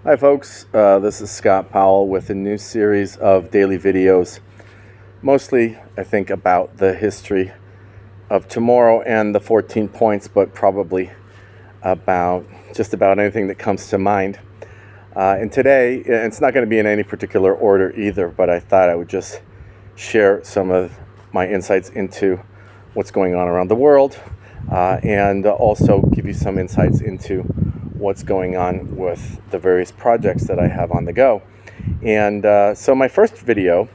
Hi folks, this is Scott Powell with a new series of daily videos, mostly I think about the history of tomorrow and the 14 points, but probably about just about anything that comes to mind. And today, it's not going to be in any particular order either, but I thought I would just share some of my insights into what's going on around the world, and also give you some insights into what's going on with the various projects that I have on the go. And so my first video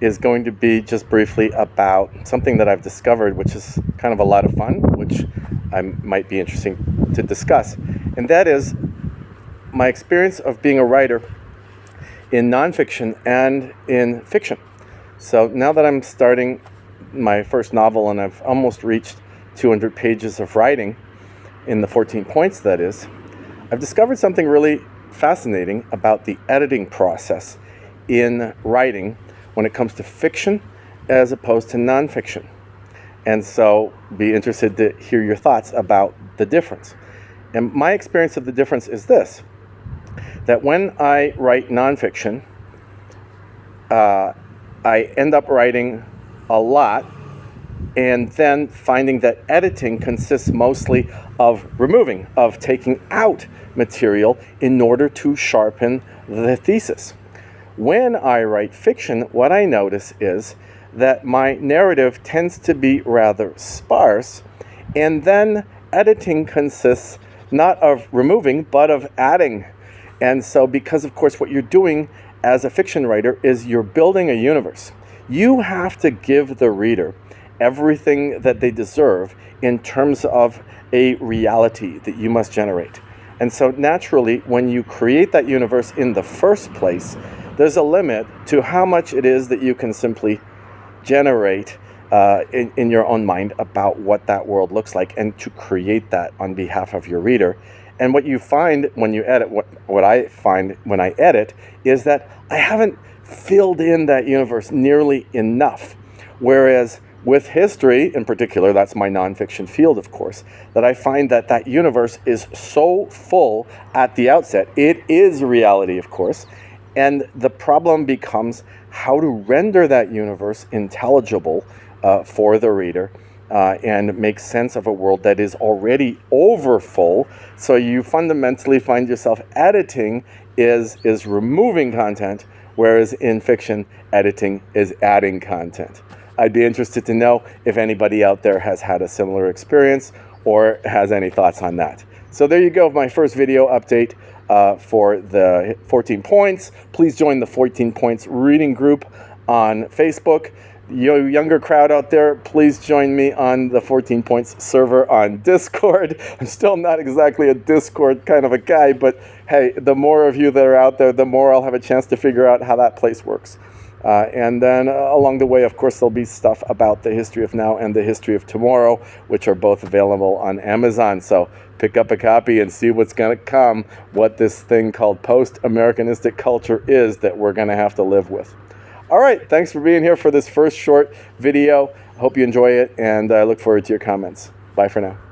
is going to be just briefly about something that I've discovered, which is kind of a lot of fun, which I might be interesting to discuss. And that is my experience of being a writer in nonfiction and in fiction. So now that I'm starting my first novel and I've almost reached 200 pages of writing in the 14 points, that is, I've discovered something really fascinating about the editing process in writing when it comes to fiction as opposed to nonfiction. And so be interested to hear your thoughts about the difference. And my experience of the difference is this, that when I write nonfiction, I end up writing a lot and then finding that editing consists mostly of removing, of taking out material in order to sharpen the thesis. When I write fiction, what I notice is that my narrative tends to be rather sparse, and then editing consists not of removing, but of adding. And so, because of course what you're doing as a fiction writer is you're building a universe. You have to give the reader everything that they deserve in terms of a reality that you must generate. And so naturally, when you create that universe in the first place, there's a limit to how much it is that you can simply generate in your own mind about what that world looks like, and to create that on behalf of your reader. And what you find when you edit, what I find when I edit, is that I haven't filled in that universe nearly enough. Whereas with history in particular, that's my nonfiction field, of course, that I find that that universe is so full at the outset. It is reality, of course, and the problem becomes how to render that universe intelligible for the reader, and make sense of a world that is already overfull. So you fundamentally find yourself editing is removing content, whereas in fiction, editing is adding content. I'd be interested to know if anybody out there has had a similar experience or has any thoughts on that. So there you go, my first video update for the 14 points. Please join the 14 points reading group on Facebook. You younger crowd out there, please join me on the 14 points server on Discord. I'm still not exactly a Discord kind of a guy, but hey, the more of you that are out there, the more I'll have a chance to figure out how that place works. And then along the way, of course, there'll be stuff about the history of now and the history of tomorrow, which are both available on Amazon. So pick up a copy and see what's going to come, what this thing called post-Americanistic culture is that we're going to have to live with. All right, thanks for being here for this first short video. I hope you enjoy it, and I look forward to your comments. Bye for now.